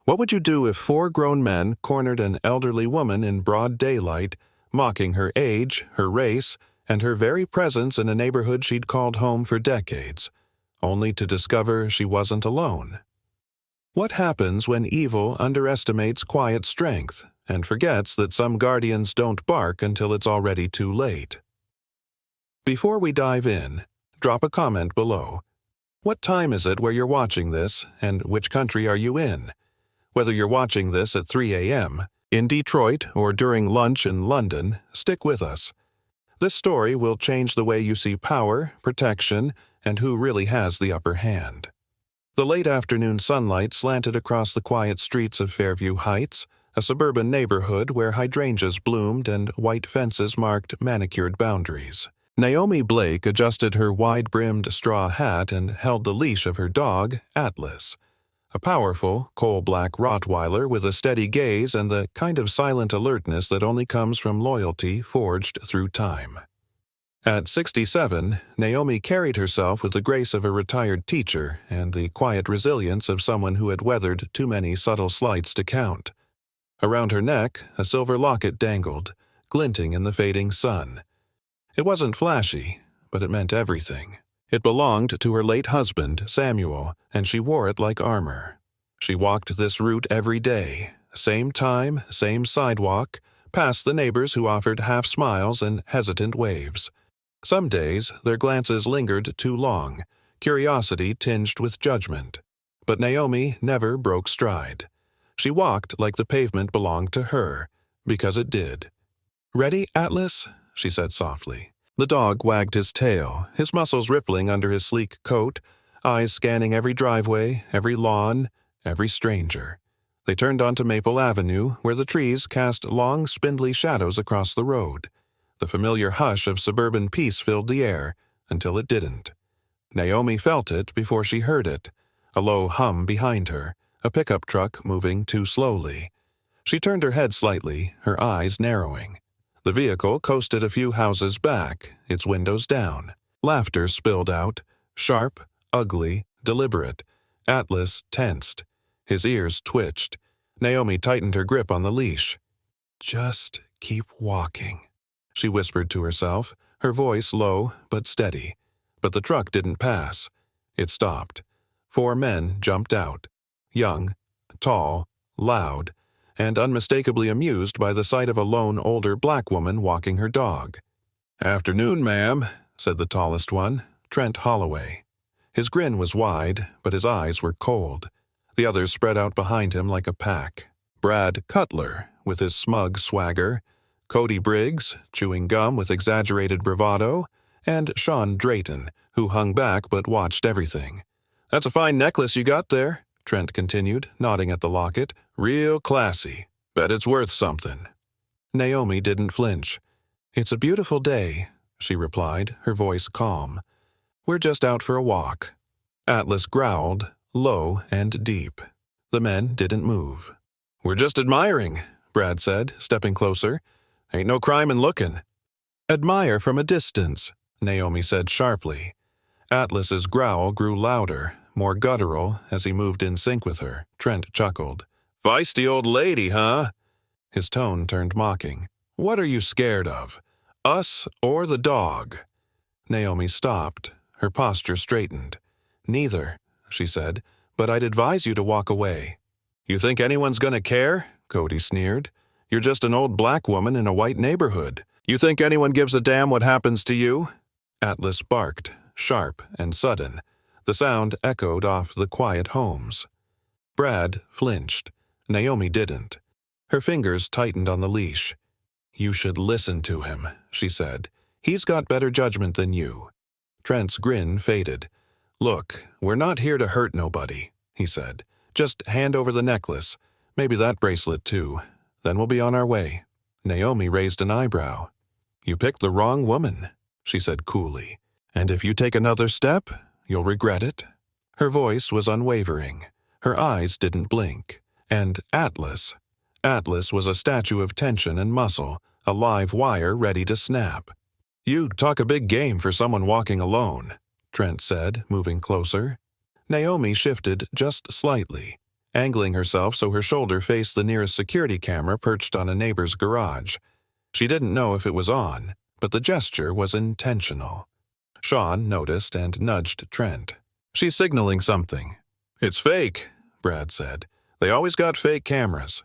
What would you do if 4 grown men cornered an elderly woman in broad daylight, mocking her age, her race, and her very presence in a neighborhood she'd called home for decades, only to discover she wasn't alone? What happens when evil underestimates quiet strength and forgets that some guardians don't bark until it's already too late? Before we dive in, drop a comment below. What time is it where you're watching this, and which country are you in? Whether you're watching this at 3 a.m., in Detroit, or during lunch in London, stick with us. This story will change the way you see power, protection, and who really has the upper hand. The late afternoon sunlight slanted across the quiet streets of Fairview Heights, a suburban neighborhood where hydrangeas bloomed and white fences marked manicured boundaries. Naomi Blake adjusted her wide-brimmed straw hat and held the leash of her dog, Atlas, a powerful, coal-black Rottweiler with a steady gaze and the kind of silent alertness that only comes from loyalty forged through time. At 67, Naomi carried herself with the grace of a retired teacher and the quiet resilience of someone who had weathered too many subtle slights to count. Around her neck, a silver locket dangled, glinting in the fading sun. It wasn't flashy, but it meant everything. It belonged to her late husband, Samuel, and she wore it like armor. She walked this route every day, same time, same sidewalk, past the neighbors who offered half smiles and hesitant waves. Some days, their glances lingered too long, curiosity tinged with judgment. But Naomi never broke stride. She walked like the pavement belonged to her, because it did. "Ready, Atlas?" she said softly. The dog wagged his tail, his muscles rippling under his sleek coat, eyes scanning every driveway, every lawn, every stranger. They turned onto Maple Avenue, where the trees cast long, spindly shadows across the road. The familiar hush of suburban peace filled the air, until it didn't. Naomi felt it before she heard it, a low hum behind her, a pickup truck moving too slowly. She turned her head slightly, her eyes narrowing. The vehicle coasted a few houses back, its windows down. Laughter spilled out, sharp, ugly, deliberate. Atlas tensed. His ears twitched. Naomi tightened her grip on the leash. "Just keep walking," she whispered to herself, her voice low but steady. But the truck didn't pass. It stopped. 4 men jumped out. Young, tall, loud, and unmistakably amused by the sight of a lone older black woman walking her dog. "Afternoon, ma'am," said the tallest one, Trent Holloway. His grin was wide, but his eyes were cold. The others spread out behind him like a pack. Brad Cutler, with his smug swagger, Cody Briggs, chewing gum with exaggerated bravado, and Sean Drayton, who hung back but watched everything. "That's a fine necklace you got there," Trent continued, nodding at the locket. "Real classy. Bet it's worth something." Naomi didn't flinch. "It's a beautiful day," she replied, her voice calm. "We're just out for a walk." Atlas growled, low and deep. The men didn't move. "We're just admiring," Brad said, stepping closer. "Ain't no crime in looking." "Admire from a distance," Naomi said sharply. Atlas's growl grew louder, more guttural, as he moved in sync with her. Trent chuckled. "Feisty old lady, huh?" His tone turned mocking. "What are you scared of? Us or the dog?" Naomi stopped. Her posture straightened. "Neither," she said, "but I'd advise you to walk away." "You think anyone's gonna care?" Cody sneered. "You're just an old black woman in a white neighborhood. You think anyone gives a damn what happens to you?" Atlas barked, sharp and sudden. The sound echoed off the quiet homes. Brad flinched. Naomi didn't. Her fingers tightened on the leash. "You should listen to him," she said. "He's got better judgment than you." Trent's grin faded. "Look, we're not here to hurt nobody," he said. "Just hand over the necklace. Maybe that bracelet too. Then we'll be on our way." Naomi raised an eyebrow. "You picked the wrong woman," she said coolly. "And if you take another step, you'll regret it." Her voice was unwavering. Her eyes didn't blink. And Atlas was a statue of tension and muscle, a live wire ready to snap. "You talk a big game for someone walking alone," Trent said, moving closer. Naomi shifted just slightly. angling herself so her shoulder faced the nearest security camera perched on a neighbor's garage. She didn't know if it was on, but the gesture was intentional. Sean noticed and nudged Trent. "She's signaling something." "It's fake," Brad said. "They always got fake cameras."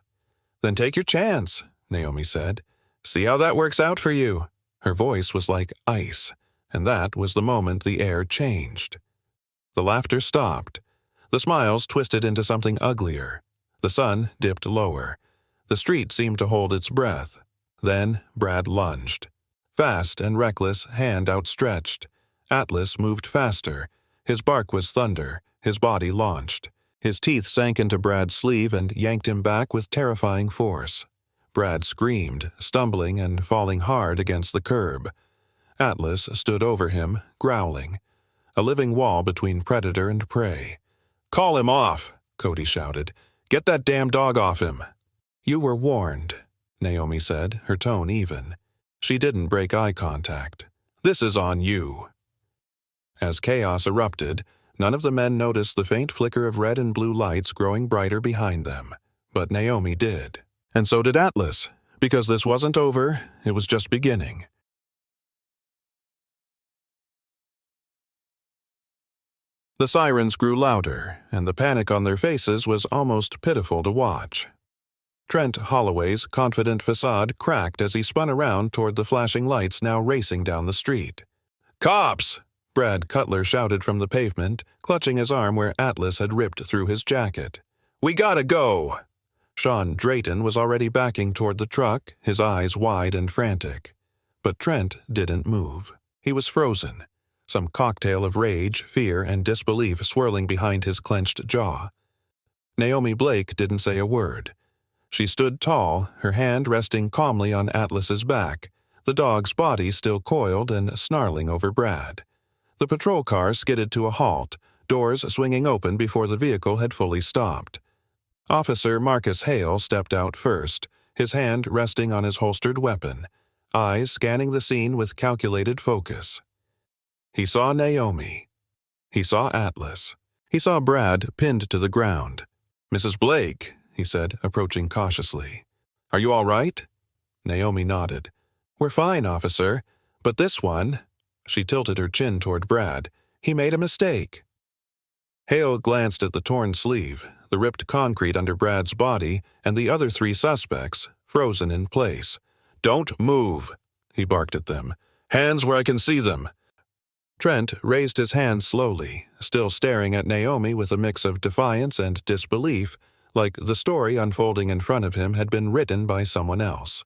"Then take your chance," Naomi said. "See how that works out for you." Her voice was like ice, and that was the moment the air changed. The laughter stopped. The smiles twisted into something uglier. The sun dipped lower. The street seemed to hold its breath. Then Brad lunged. Fast and reckless, hand outstretched. Atlas moved faster. His bark was thunder. His body launched. His teeth sank into Brad's sleeve and yanked him back with terrifying force. Brad screamed, stumbling and falling hard against the curb. Atlas stood over him, growling. A living wall between predator and prey. "Call him off," Cody shouted. "Get that damn dog off him." "You were warned," Naomi said, her tone even. She didn't break eye contact. "This is on you." As chaos erupted, none of the men noticed the faint flicker of red and blue lights growing brighter behind them. But Naomi did. And so did Atlas, because this wasn't over, it was just beginning. The sirens grew louder, and the panic on their faces was almost pitiful to watch. Trent Holloway's confident facade cracked as he spun around toward the flashing lights now racing down the street. "Cops!" Brad Cutler shouted from the pavement, clutching his arm where Atlas had ripped through his jacket. "We gotta go!" Sean Drayton was already backing toward the truck, his eyes wide and frantic. But Trent didn't move. He was frozen. Some cocktail of rage, fear, and disbelief swirling behind his clenched jaw. Naomi Blake didn't say a word. She stood tall, her hand resting calmly on Atlas's back, the dog's body still coiled and snarling over Brad. The patrol car skidded to a halt, doors swinging open before the vehicle had fully stopped. Officer Marcus Hale stepped out first, his hand resting on his holstered weapon, eyes scanning the scene with calculated focus. He saw Naomi. He saw Atlas. He saw Brad pinned to the ground. "Mrs. Blake," he said, approaching cautiously. "Are you all right?" Naomi nodded. "We're fine, officer. But this one—" She tilted her chin toward Brad. "He made a mistake." Hale glanced at the torn sleeve, the ripped concrete under Brad's body, and the other three suspects, frozen in place. "Don't move," he barked at them. "Hands where I can see them." Trent raised his hand slowly, still staring at Naomi with a mix of defiance and disbelief, like the story unfolding in front of him had been written by someone else.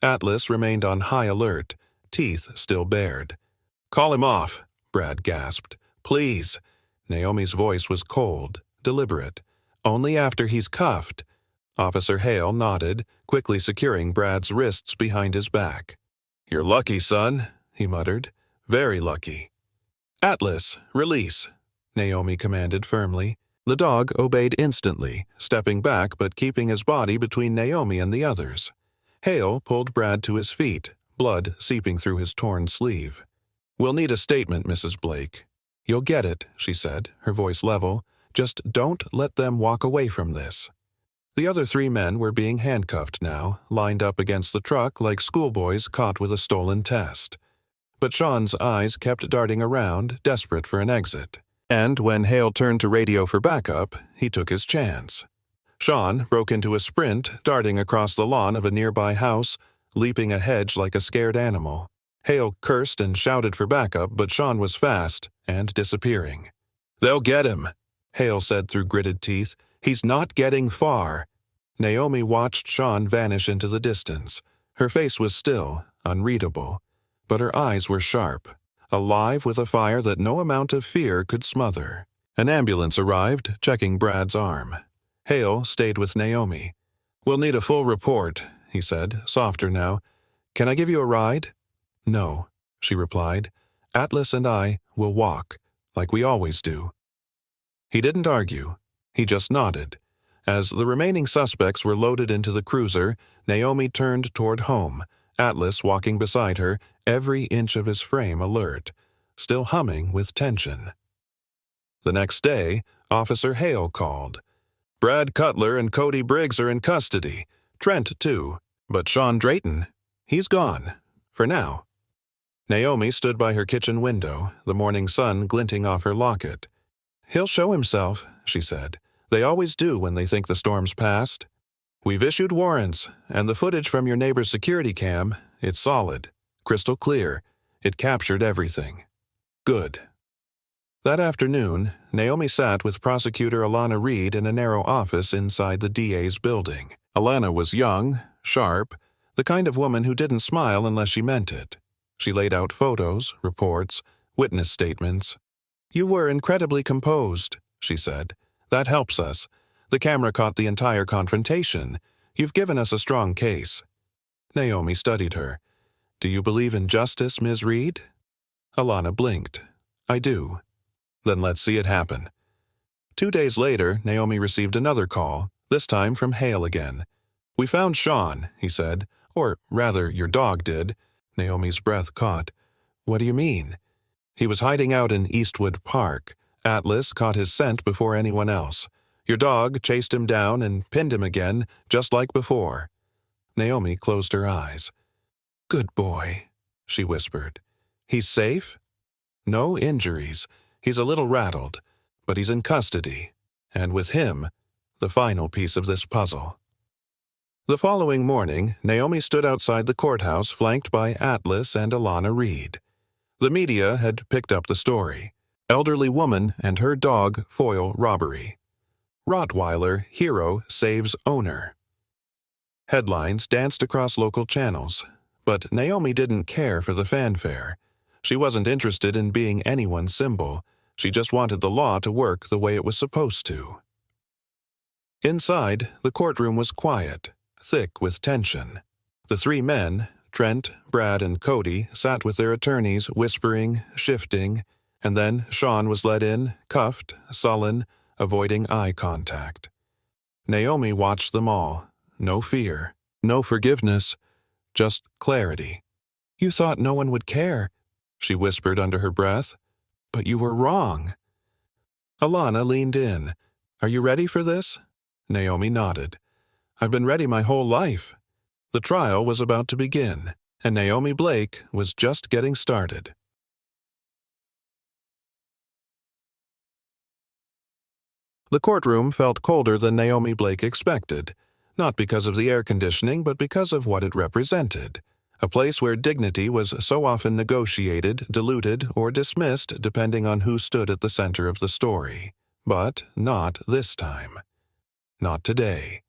Atlas remained on high alert, teeth still bared. "Call him off," Brad gasped. "Please." Naomi's voice was cold, deliberate. "Only after he's cuffed." Officer Hale nodded, quickly securing Brad's wrists behind his back. "You're lucky, son," he muttered. "Very lucky." "Atlas, release," Naomi commanded firmly. The dog obeyed instantly, stepping back but keeping his body between Naomi and the others. Hale pulled Brad to his feet, blood seeping through his torn sleeve. "We'll need a statement, Mrs. Blake." "You'll get it," she said, her voice level. "Just don't let them walk away from this." The other three men were being handcuffed now, lined up against the truck like schoolboys caught with a stolen test. But Sean's eyes kept darting around, desperate for an exit. And when Hale turned to radio for backup, he took his chance. Sean broke into a sprint, darting across the lawn of a nearby house, leaping a hedge like a scared animal. Hale cursed and shouted for backup, but Sean was fast and disappearing. "They'll get him," Hale said through gritted teeth. "He's not getting far." Naomi watched Sean vanish into the distance. Her face was still, unreadable. But her eyes were sharp, alive with a fire that no amount of fear could smother. An ambulance arrived, checking Brad's arm. Hale stayed with Naomi. "We'll need a full report," he said, softer now. "Can I give you a ride?" "No," she replied. "Atlas and I will walk, like we always do." He didn't argue. He just nodded. As the remaining suspects were loaded into the cruiser, Naomi turned toward home, Atlas walking beside her, every inch of his frame alert, still humming with tension. The next day, Officer Hale called. Brad Cutler and Cody Briggs are in custody. Trent, too. But Sean Drayton, he's gone. For now. Naomi stood by her kitchen window, the morning sun glinting off her locket. He'll show himself, she said. They always do when they think the storm's past. We've issued warrants, and the footage from your neighbor's security cam, it's solid. Crystal clear. It captured everything. Good. That afternoon, Naomi sat with Prosecutor Alana Reed in a narrow office inside the DA's building. Alana was young, sharp, the kind of woman who didn't smile unless she meant it. She laid out photos, reports, witness statements. You were incredibly composed, she said. That helps us. The camera caught the entire confrontation. You've given us a strong case. Naomi studied her. Do you believe in justice, Ms. Reed? Alana blinked. I do. Then let's see it happen. 2 days later, Naomi received another call, this time from Hale again. We found Sean, he said. Or rather, your dog did. Naomi's breath caught. What do you mean? He was hiding out in Eastwood Park. Atlas caught his scent before anyone else. Your dog chased him down and pinned him again, just like before. Naomi closed her eyes. Good boy, she whispered. He's safe? No injuries. He's a little rattled, but he's in custody, and with him, the final piece of this puzzle. The following morning, Naomi stood outside the courthouse flanked by Atlas and Alana Reed. The media had picked up the story. Elderly woman and her dog foil robbery. Rottweiler hero saves owner. Headlines danced across local channels, but Naomi didn't care for the fanfare. She wasn't interested in being anyone's symbol. She just wanted the law to work the way it was supposed to. Inside, the courtroom was quiet, thick with tension. The 3 men, Trent, Brad, and Cody, sat with their attorneys whispering, shifting, and then Sean was led in, cuffed, sullen, avoiding eye contact. Naomi watched them all. No fear, no forgiveness, just clarity. You thought no one would care, she whispered under her breath. But you were wrong. Alana leaned in. Are you ready for this? Naomi nodded. I've been ready my whole life. The trial was about to begin, and Naomi Blake was just getting started. The courtroom felt colder than Naomi Blake expected, not because of the air conditioning, but because of what it represented. A place where dignity was so often negotiated, diluted, or dismissed depending on who stood at the center of the story. But not this time. Not today.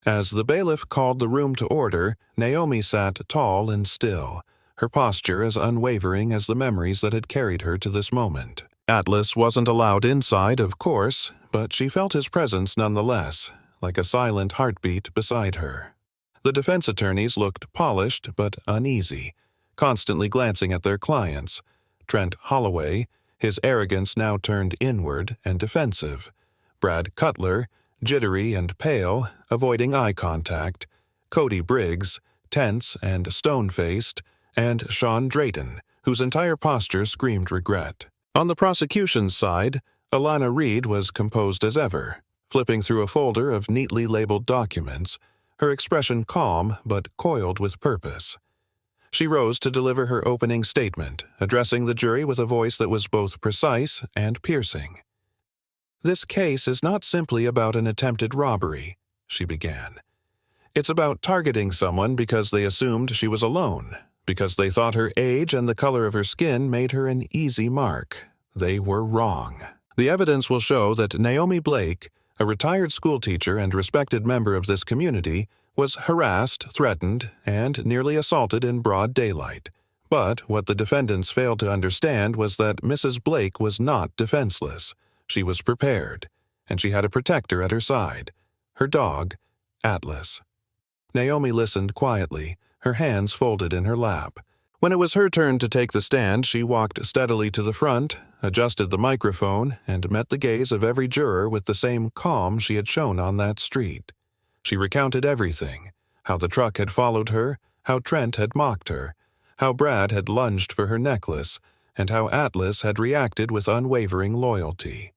As the bailiff called the room to order, Naomi sat tall and still, her posture as unwavering as the memories that had carried her to this moment. Atlas wasn't allowed inside, of course, but she felt his presence nonetheless, like a silent heartbeat beside her. The defense attorneys looked polished but uneasy, constantly glancing at their clients. Trent Holloway, his arrogance now turned inward and defensive. Brad Cutler, jittery and pale, avoiding eye contact. Cody Briggs, tense and stone-faced. And Sean Drayton, whose entire posture screamed regret. On the prosecution's side, Alana Reed was composed as ever, flipping through a folder of neatly labeled documents, her expression calm but coiled with purpose. She rose to deliver her opening statement, addressing the jury with a voice that was both precise and piercing. This case is not simply about an attempted robbery, she began. It's about targeting someone because they assumed she was alone, because they thought her age and the color of her skin made her an easy mark. They were wrong. The evidence will show that Naomi Blake, a retired schoolteacher and respected member of this community, was harassed, threatened, and nearly assaulted in broad daylight. But what the defendants failed to understand was that Mrs. Blake was not defenseless. She was prepared, and she had a protector at her side, her dog, Atlas. Naomi listened quietly, her hands folded in her lap. When it was her turn to take the stand, she walked steadily to the front, adjusted the microphone, and met the gaze of every juror with the same calm she had shown on that street. She recounted everything, how the truck had followed her, how Trent had mocked her, how Brad had lunged for her necklace, and how Atlas had reacted with unwavering loyalty.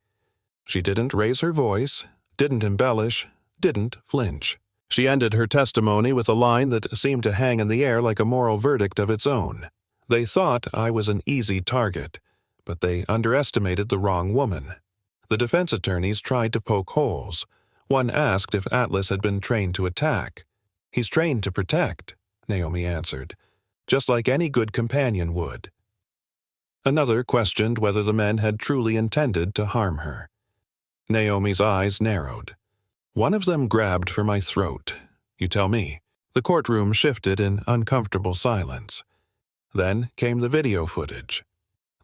She didn't raise her voice, didn't embellish, didn't flinch. She ended her testimony with a line that seemed to hang in the air like a moral verdict of its own. They thought I was an easy target, but they underestimated the wrong woman. The defense attorneys tried to poke holes. One asked if Atlas had been trained to attack. "He's trained to protect," Naomi answered, "just like any good companion would." Another questioned whether the men had truly intended to harm her. Naomi's eyes narrowed. "One of them grabbed for my throat. You tell me." The courtroom shifted in uncomfortable silence. Then came the video footage.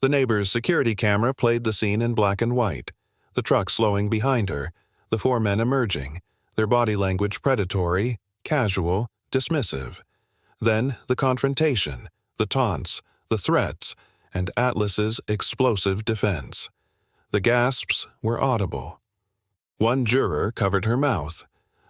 The neighbor's security camera played the scene in black and white, the truck slowing behind her, the four men emerging, their body language predatory, casual, dismissive. Then the confrontation, the taunts, the threats, and Atlas's explosive defense. The gasps were audible. One juror covered her mouth.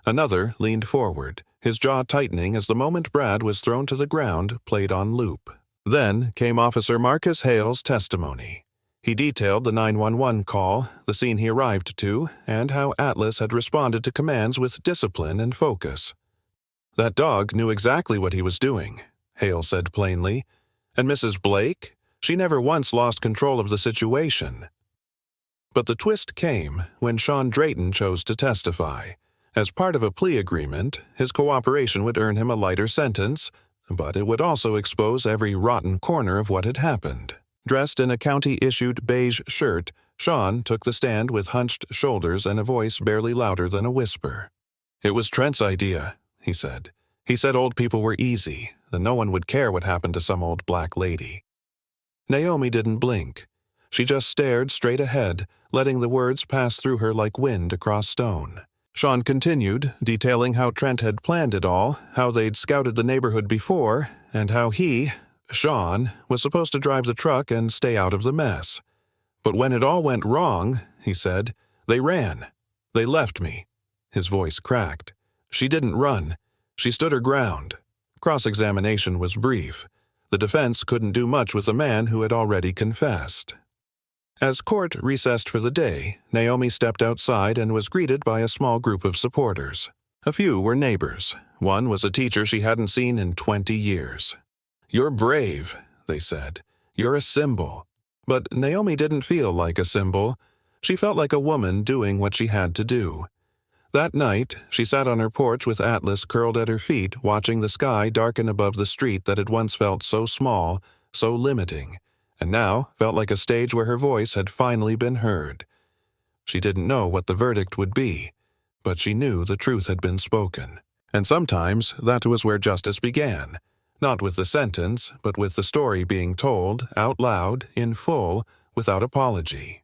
Another leaned forward, his jaw tightening as the moment Brad was thrown to the ground played on loop. Then came Officer Marcus Hale's testimony. He detailed the 911 call, the scene he arrived to, and how Atlas had responded to commands with discipline and focus. "That dog knew exactly what he was doing," Hale said plainly. "And Mrs. Blake? She never once lost control of the situation." But the twist came when Sean Drayton chose to testify. As part of a plea agreement, his cooperation would earn him a lighter sentence, but it would also expose every rotten corner of what had happened. Dressed in a county-issued beige shirt, Sean took the stand with hunched shoulders and a voice barely louder than a whisper. "It was Trent's idea," he said. "He said old people were easy, that no one would care what happened to some old black lady." Naomi didn't blink. She just stared straight ahead, letting the words pass through her like wind across stone. Sean continued, detailing how Trent had planned it all, how they'd scouted the neighborhood before, and how he, Sean, was supposed to drive the truck and stay out of the mess. "But when it all went wrong," he said, "they ran. They left me." His voice cracked. "She didn't run. She stood her ground." Cross-examination was brief. The defense couldn't do much with a man who had already confessed. As court recessed for the day, Naomi stepped outside and was greeted by a small group of supporters. A few were neighbors. One was a teacher she hadn't seen in 20 years. "You're brave," they said. "You're a symbol." But Naomi didn't feel like a symbol. She felt like a woman doing what she had to do. That night, she sat on her porch with Atlas curled at her feet, watching the sky darken above the street that had once felt so small, so limiting, and now felt like a stage where her voice had finally been heard. She didn't know what the verdict would be, but she knew the truth had been spoken. And sometimes that was where justice began, not with the sentence, but with the story being told, out loud, in full, without apology.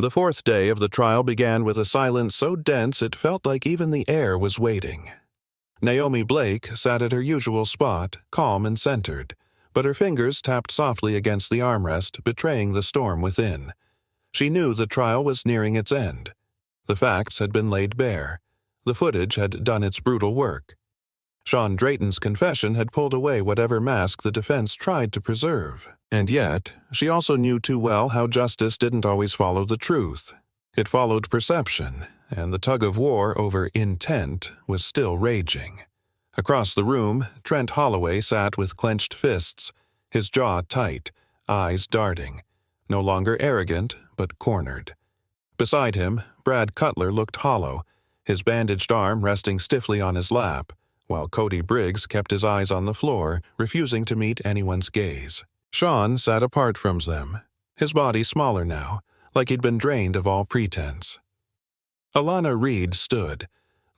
The fourth day of the trial began with a silence so dense it felt like even the air was waiting. Naomi Blake sat at her usual spot, calm and centered, but her fingers tapped softly against the armrest, betraying the storm within. She knew the trial was nearing its end. The facts had been laid bare. The footage had done its brutal work. Sean Drayton's confession had pulled away whatever mask the defense tried to preserve. And yet, she also knew too well how justice didn't always follow the truth. It followed perception, and the tug-of-war over intent was still raging. Across the room, Trent Holloway sat with clenched fists, his jaw tight, eyes darting, no longer arrogant, but cornered. Beside him, Brad Cutler looked hollow, his bandaged arm resting stiffly on his lap, while Cody Briggs kept his eyes on the floor, refusing to meet anyone's gaze. Sean sat apart from them, his body smaller now, like he'd been drained of all pretense. Alana Reed stood,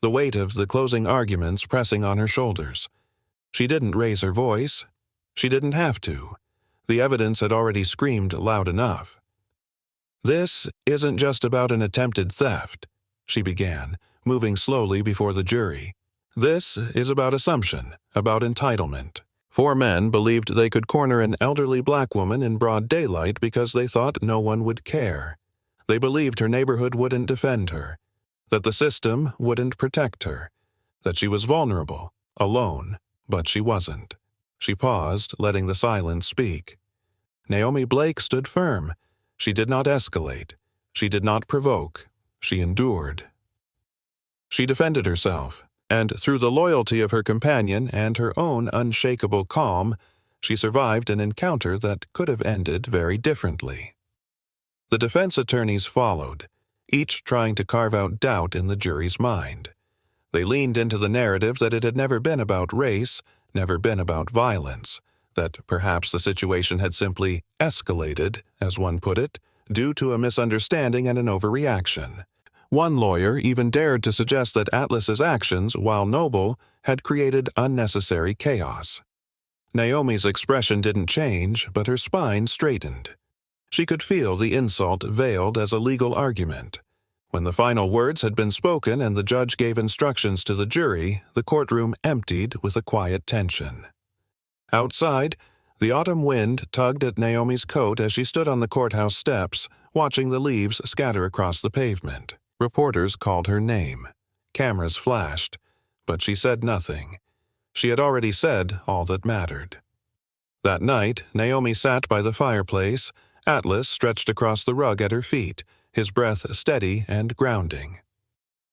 the weight of the closing arguments pressing on her shoulders. She didn't raise her voice. She didn't have to. The evidence had already screamed loud enough. "This isn't just about an attempted theft," she began, moving slowly before the jury. "This is about assumption, about entitlement. 4 men believed they could corner an elderly black woman in broad daylight because they thought no one would care. They believed her neighborhood wouldn't defend her, that the system wouldn't protect her, that she was vulnerable, alone, but she wasn't." She paused, letting the silence speak. Naomi Blake stood firm. She did not escalate. She did not provoke. She endured. She defended herself, and through the loyalty of her companion and her own unshakable calm, she survived an encounter that could have ended very differently. The defense attorneys followed, each trying to carve out doubt in the jury's mind. They leaned into the narrative that it had never been about race, never been about violence, that perhaps the situation had simply escalated, as one put it, due to a misunderstanding and an overreaction. One lawyer even dared to suggest that Atlas's actions, while noble, had created unnecessary chaos. Naomi's expression didn't change, but her spine straightened. She could feel the insult veiled as a legal argument. When the final words had been spoken and the judge gave instructions to the jury, the courtroom emptied with a quiet tension. Outside, the autumn wind tugged at Naomi's coat as she stood on the courthouse steps, watching the leaves scatter across the pavement. Reporters called her name. Cameras flashed, but she said nothing. She had already said all that mattered. That night, Naomi sat by the fireplace, Atlas stretched across the rug at her feet, his breath steady and grounding.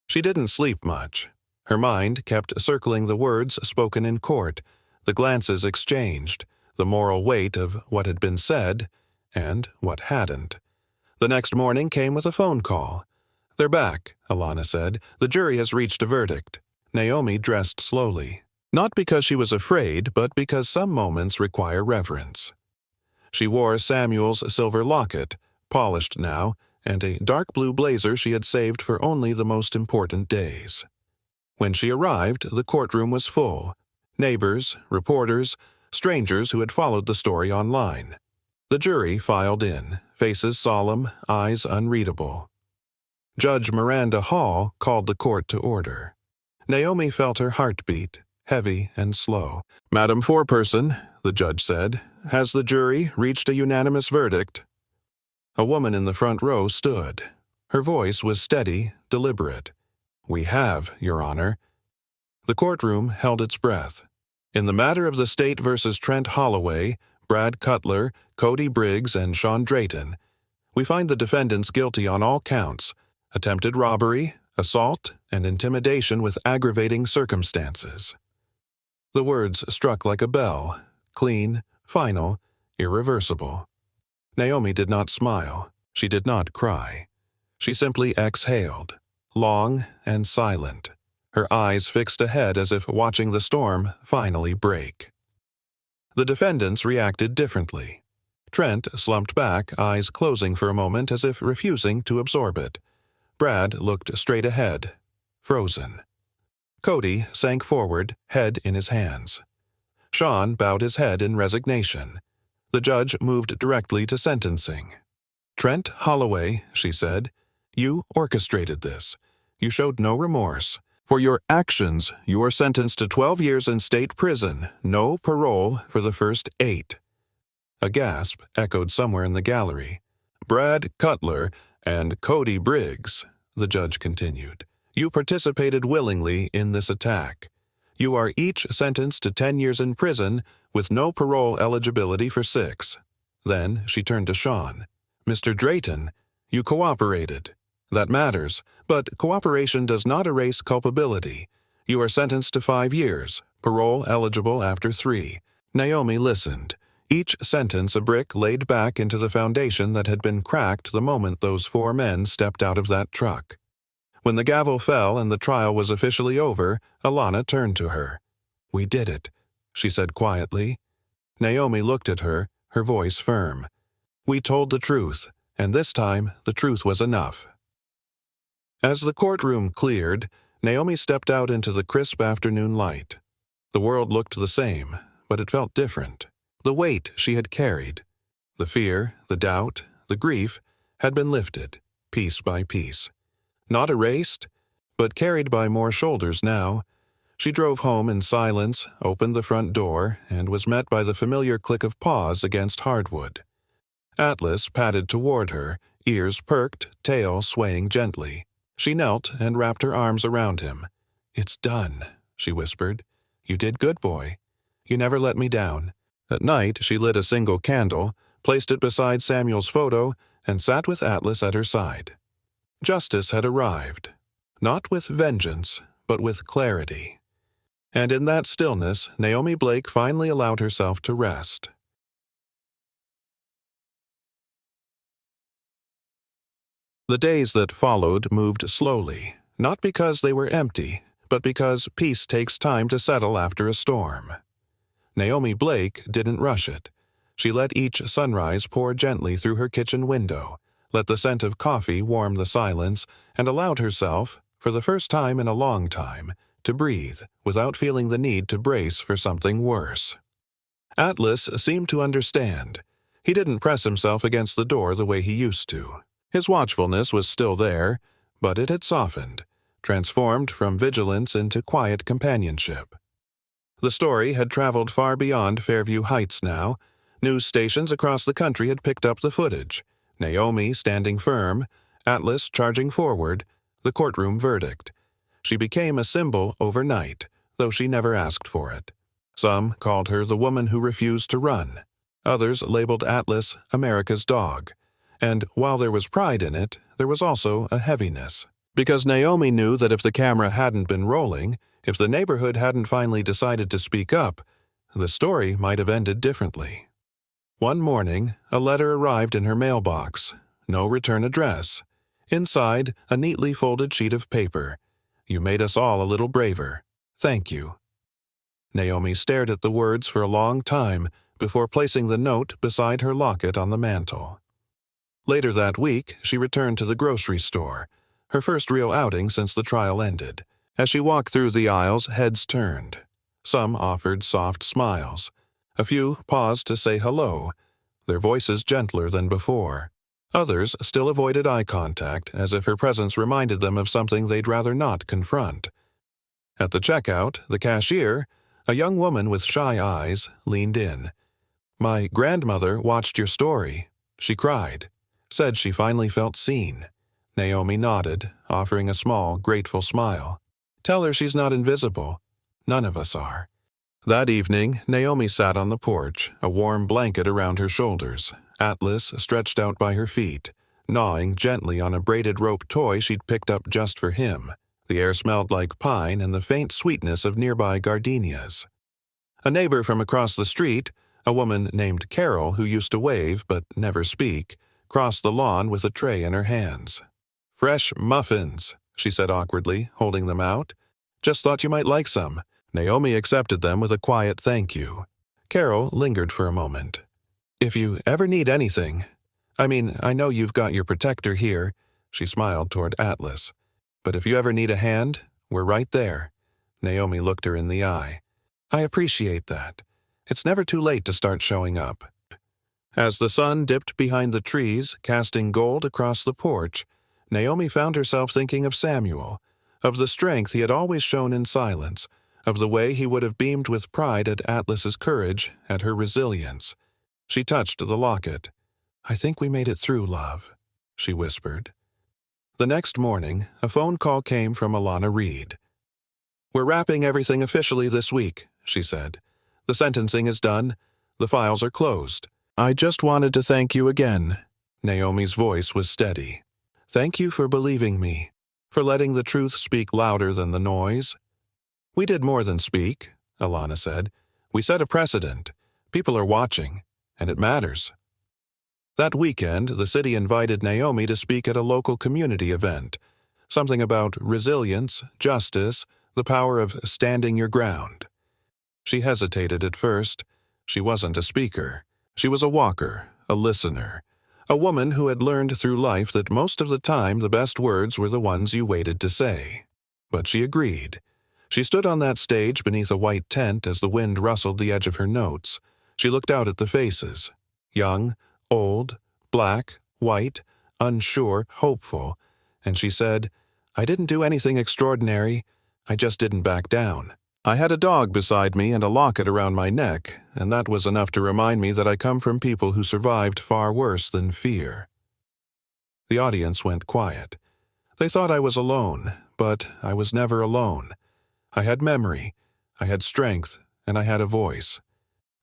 She didn't sleep much. Her mind kept circling the words spoken in court, the glances exchanged, the moral weight of what had been said and what hadn't. The next morning came with a phone call. "They're back," Alana said. "The jury has reached a verdict." Naomi dressed slowly, not because she was afraid, but because some moments require reverence. She wore Samuel's silver locket, polished now, and a dark blue blazer she had saved for only the most important days. When she arrived, the courtroom was full. Neighbors, reporters, strangers who had followed the story online. The jury filed in, faces solemn, eyes unreadable. Judge Miranda Hall called the court to order. Naomi felt her heartbeat, heavy and slow. "Madam Foreperson," the judge said, "has the jury reached a unanimous verdict?" A woman in the front row stood. Her voice was steady, deliberate. "We have, Your Honor." The courtroom held its breath. In the matter of the State versus Trent Holloway, Brad Cutler, Cody Briggs, and Sean Drayton, we find the defendants guilty on all counts: attempted robbery, assault, and intimidation with aggravating circumstances. The words struck like a bell, clean, final, irreversible. Naomi did not smile. She did not cry. She simply exhaled, long and silent, her eyes fixed ahead as if watching the storm finally break. The defendants reacted differently. Trent slumped back, eyes closing for a moment as if refusing to absorb it. Brad looked straight ahead, frozen. Cody sank forward, head in his hands. Sean bowed his head in resignation. The judge moved directly to sentencing. "Trent Holloway," she said, "you orchestrated this. You showed no remorse. For your actions, you are sentenced to 12 years in state prison, no parole for the first 8. A gasp echoed somewhere in the gallery. "Brad Cutler and Cody Briggs," the judge continued, "you participated willingly in this attack. You are each sentenced to 10 years in prison with no parole eligibility for 6. Then she turned to Sean. "Mr. Drayton, you cooperated. That matters, but cooperation does not erase culpability. You are sentenced to 5 years, parole eligible after 3. Naomi listened, each sentence a brick laid back into the foundation that had been cracked the moment those 4 men stepped out of that truck. When the gavel fell and the trial was officially over, Alana turned to her. "We did it," she said quietly. Naomi looked at her, her voice firm. "We told the truth, and this time the truth was enough." As the courtroom cleared, Naomi stepped out into the crisp afternoon light. The world looked the same, but it felt different. The weight she had carried, the fear, the doubt, the grief, had been lifted, piece by piece. Not erased, but carried by more shoulders now. She drove home in silence, opened the front door, and was met by the familiar click of paws against hardwood. Atlas padded toward her, ears perked, tail swaying gently. She knelt and wrapped her arms around him. "It's done," she whispered. "You did good, boy. You never let me down." At night, she lit a single candle, placed it beside Samuel's photo, and sat with Atlas at her side. Justice had arrived, not with vengeance, but with clarity. And in that stillness, Naomi Blake finally allowed herself to rest. The days that followed moved slowly, not because they were empty, but because peace takes time to settle after a storm. Naomi Blake didn't rush it. She let each sunrise pour gently through her kitchen window, let the scent of coffee warm the silence, and allowed herself, for the first time in a long time, to breathe without feeling the need to brace for something worse. Atlas seemed to understand. He didn't press himself against the door the way he used to. His watchfulness was still there, but it had softened, transformed from vigilance into quiet companionship. The story had traveled far beyond Fairview Heights now. News stations across the country had picked up the footage. Naomi standing firm, Atlas charging forward, the courtroom verdict. She became a symbol overnight, though she never asked for it. Some called her the woman who refused to run. Others labeled Atlas America's dog. And while there was pride in it, there was also a heaviness. Because Naomi knew that if the camera hadn't been rolling, if the neighborhood hadn't finally decided to speak up, the story might have ended differently. One morning, a letter arrived in her mailbox. No return address. Inside, a neatly folded sheet of paper. "You made us all a little braver. Thank you." Naomi stared at the words for a long time before placing the note beside her locket on the mantel. Later that week, she returned to the grocery store, her first real outing since the trial ended. As she walked through the aisles, heads turned. Some offered soft smiles. A few paused to say hello, their voices gentler than before. Others still avoided eye contact, as if her presence reminded them of something they'd rather not confront. At the checkout, the cashier, a young woman with shy eyes, leaned in. "My grandmother watched your story," she cried. Said she finally felt seen. Naomi nodded, offering a small, grateful smile. "Tell her she's not invisible. None of us are." That evening, Naomi sat on the porch, a warm blanket around her shoulders, Atlas stretched out by her feet, gnawing gently on a braided rope toy she'd picked up just for him. The air smelled like pine and the faint sweetness of nearby gardenias. A neighbor from across the street, a woman named Carol who used to wave but never speak, crossed the lawn with a tray in her hands. "Fresh muffins," she said awkwardly, holding them out. "Just thought you might like some." Naomi accepted them with a quiet thank you. Carol lingered for a moment. "If you ever need anything, I know you've got your protector here," she smiled toward Atlas. "But if you ever need a hand, we're right there." Naomi looked her in the eye. "I appreciate that. It's never too late to start showing up." As the sun dipped behind the trees, casting gold across the porch, Naomi found herself thinking of Samuel, of the strength he had always shown in silence, of the way he would have beamed with pride at Atlas's courage, at her resilience. She touched the locket. "I think we made it through, love," she whispered. The next morning, a phone call came from Alana Reed. "We're wrapping everything officially this week," she said. "The sentencing is done. The files are closed. I just wanted to thank you again." Naomi's voice was steady. "Thank you for believing me, for letting the truth speak louder than the noise." "We did more than speak," Alana said. "We set a precedent. People are watching, and it matters." That weekend, the city invited Naomi to speak at a local community event. Something about resilience, justice, the power of standing your ground. She hesitated at first. She wasn't a speaker. She was a walker, a listener, a woman who had learned through life that most of the time the best words were the ones you waited to say. But she agreed. She stood on that stage beneath a white tent as the wind rustled the edge of her notes. She looked out at the faces. Young, old, black, white, unsure, hopeful. And she said, "I didn't do anything extraordinary. I just didn't back down. I had a dog beside me and a locket around my neck, and that was enough to remind me that I come from people who survived far worse than fear." The audience went quiet. They thought I was alone, but I was never alone. I had memory, I had strength, and I had a voice.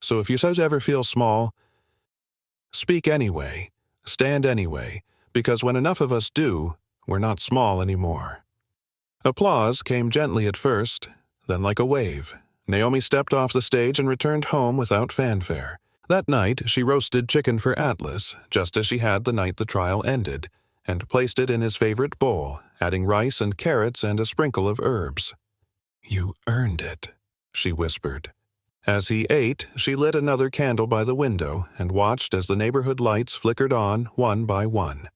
So if you ever feel small, speak anyway. Stand anyway, because when enough of us do, we're not small anymore. Applause came gently at first, then like a wave. Naomi stepped off the stage and returned home without fanfare. That night, she roasted chicken for Atlas, just as she had the night the trial ended, and placed it in his favorite bowl, adding rice and carrots and a sprinkle of herbs. "You earned it," she whispered. As he ate, she lit another candle by the window and watched as the neighborhood lights flickered on one by one.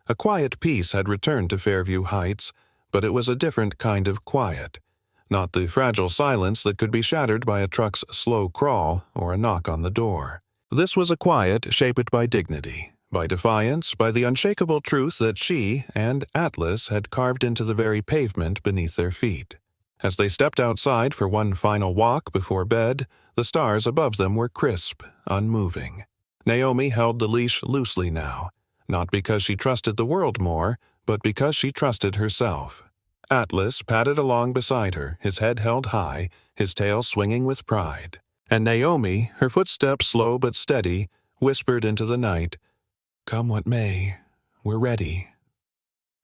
A quiet peace had returned to Fairview Heights, but it was a different kind of quiet. Not the fragile silence that could be shattered by a truck's slow crawl or a knock on the door. This was a quiet shaped by dignity, by defiance, by the unshakable truth that she and Atlas had carved into the very pavement beneath their feet. As they stepped outside for one final walk before bed, the stars above them were crisp, unmoving. Naomi held the leash loosely now, not because she trusted the world more, but because she trusted herself. Atlas padded along beside her, his head held high, his tail swinging with pride. And Naomi, her footsteps slow but steady, whispered into the night, "Come what may, we're ready."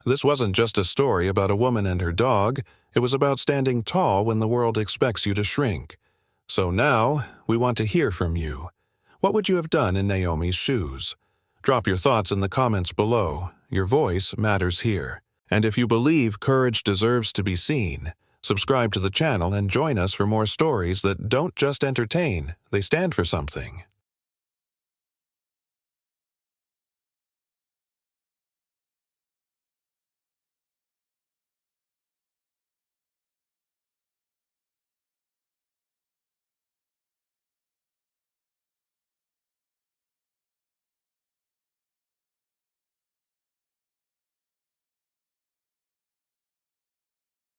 This wasn't just a story about a woman and her dog. It was about standing tall when the world expects you to shrink. So now, we want to hear from you. What would you have done in Naomi's shoes? Drop your thoughts in the comments below. Your voice matters here. And if you believe courage deserves to be seen, subscribe to the channel and join us for more stories that don't just entertain, they stand for something.